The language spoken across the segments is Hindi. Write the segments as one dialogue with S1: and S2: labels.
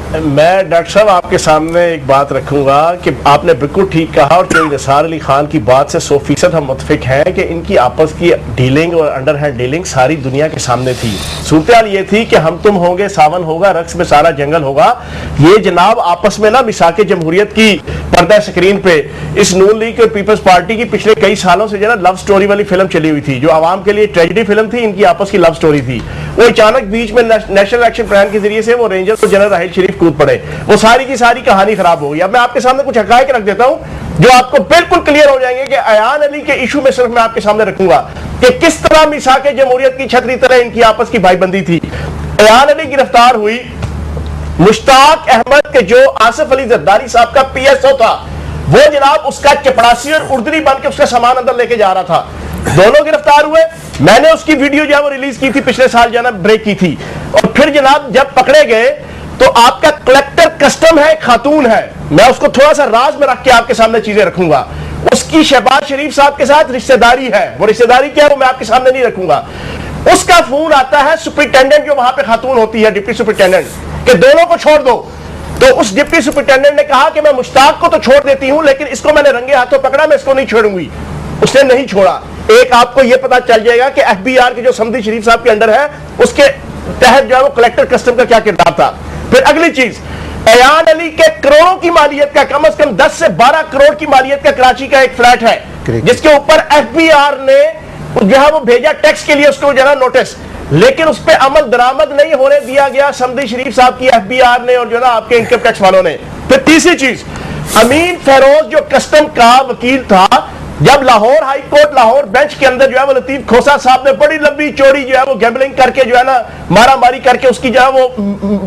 S1: मैं डॉक्टर साहब आपके सामने एक बात रखूंगा कि आपने बिल्कुल ठीक कहा और चौधरी निसार अली खान की बात से 100% हम मुतफिक हैं कि इनकी आपस की डीलिंग और अंडर हैंड डीलिंग सारी दुनिया के सामने थी। सूरत ये थी कि हम तुम होंगे, सावन होगा, रक्स में सारा जंगल होगा। ये जनाब आपस में ना मिसाके जमहूरियत की पर्दा स्क्रीन पे इस नून लीग और पीपल्स पार्टी की पिछले कई सालों से जो ना लव स्टोरी वाली फिल्म चली हुई थी, जो आवाम के लिए ट्रेजेडी फिल्म थी, इनकी आपस की लव स्टोरी थी। वो अचानक बीच में नेशनल एक्शन प्लान के जरिए से वो रेंजर और जनरल राहिल शरीफ कूद पड़े, वो सारी की सारी कहानी खराब हो गई। अब मैं आपके सामने कुछ हकायक रख देता हूं जो आपको बिल्कुल क्लियर हो जाएंगे कि अयान अली के इशू में सिर्फ मैं आपके सामने रखूंगा कि किस तरह मिसाके जमहूरियत की छतरी तरह इनकी आपस की भाईबंदी थी। अयान अली गिरफ्तार हुई, मुश्ताक अहमद के जो आसिफ अली जरदारी साहब का पीएसओ था, वो जनाब उसका चपड़ासी और उर्दरी बन के उसका सामान अंदर लेके जा रहा था। दोनों गिरफ्तार हुए। मैंने उसकी वीडियो जो है वो रिलीज की थी पिछले साल, जो है ब्रेक की थी। और फिर जनाब जब पकड़े गए तो आपका कलेक्टर कस्टम है, खातून है, मैं उसको थोड़ा सा राज में रख के आपके सामने चीजें रखूंगा। उसकी शहबाज शरीफ साहब के साथ रिश्तेदारी है, वो रिश्तेदारी क्या है वो मैं आपके सामने नहीं रखूंगा। उसका फोन आता है सुपरिटेंडेंट जो वहां पे खातून होती है, डिप्टी सुपरिटेंडेंट, कि दोनों को छोड़ दो। तो उस डिप्टी सुपरिटेंडेंट ने कहा कि मैं मुश्ताक को तो छोड़ देती हूं, लेकिन इसको मैंने रंगे हाथों पकड़ा, मैं इसको नहीं छोड़ूंगी। उसने नहीं छोड़ा। एक आपको यह पता चल जाएगा कि एफबीआर के जो समदी शरीफ साहब के अंडर है, उसके तहत जो है वो कलेक्टर कस्टम का क्या किरदार था। फिर अगली चीज, अयान अली के करोड़ों की मालियत का, कम से कम 10 से 12 करोड़ की मालियत का कराची का एक फ्लैट है, जिसके ऊपर एफबीआर ने जो है वो भेजा टैक्स के लिए उसको जो है नोटिस, लेकिन उस पर अमल दरामद नहीं होने दिया गया समदी शरीफ साहब की एफबीआर ने और जो ना आपके इनकम टैक्स वालों ने। फिर तीसरी चीज, अमीन फेरोज जो कस्टम का वकील था, जब Lahore high court Lahore bench के अंदर जो है वो लतीफ खोसा साहब ने बड़ी लंबी चोरी जो है वो गैम्बलिंग करके जो है ना मारा मारी करके उसकी जो है वो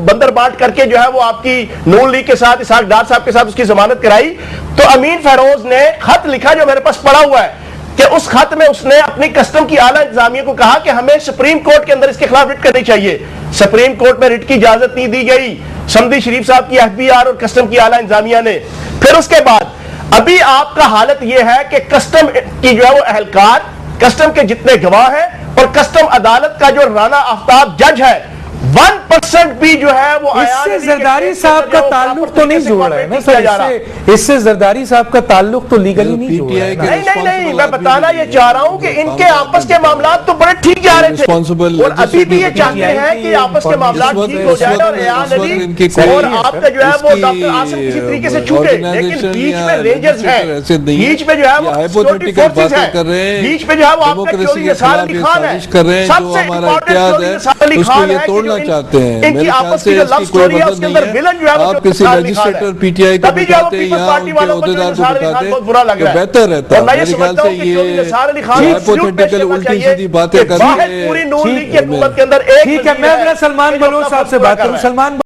S1: बंदर बांट करके जो है वो आपकी नून लीग के साथ इसहाक डार साहब के साथ उसकी जमानत कराई। तो अमीन फेरोज ने खत लिखा जो मेरे पास पड़ा हुआ है कि उस खत में उसने अपनी कस्टम की आला इंतजामिया को कहा कि हमें सुप्रीम कोर्ट के अंदर इसके खिलाफ रिट करनी चाहिए। सुप्रीम कोर्ट में रिट की इजाजत नहीं दी गई समदी शरीफ साहब की एफबीआर और कस्टम की आला इंतजामिया ने। फिर उसके बाद अभी आपका हालत यह है कि कस्टम की जो है वो अहलकार, कस्टम के जितने गवाह हैं और कस्टम अदालत का जो राना आफ्ताब जज है, 1% भी जो है वो
S2: इससे जरदारी साहब का ताल्लुक तो नहीं जोड़ रहा है ना सर, इससे जरदारी साहब का ताल्लुक तो लीगली नहीं जोड़ रहा है।
S1: नहीं, मैं बताना ये चाह रहा हूं कि इनके आपस के मामला तो बड़े ठीक जा रहे थे और अभी भी ये चाहते हैं कि आपस के मामला ठीक हो जाए और अयान अली और आपका जो है वो डॉक्टर आसिफ किसी तरीके से छूटे, लेकिन बीच में रेंजर्स हैं, बीच में जो है वो सिक्योरिटी फोर्सेस हैं, बीच में जो है वो आपका चौधरी निसार अली खान है, सबसे इंपॉर्टेंट चौधरी निसार अली खान है
S3: चाहते हैं।
S1: मेरे ख्याल से इसकी कोई मतलब नहीं है।
S3: आप किसी लेजिस्लेटर पीटीआई को बताते हैं, यहाँ उनके ओहदेदार को बताते हैं कि बेहतर रहता है। मेरे ख्याल से ये हाइपोथेटिकल उल्टी सीधी बातें कर रहे हैं।
S1: ठीक है, मैं सलमान बलोच साहब से बात करूं। सलमान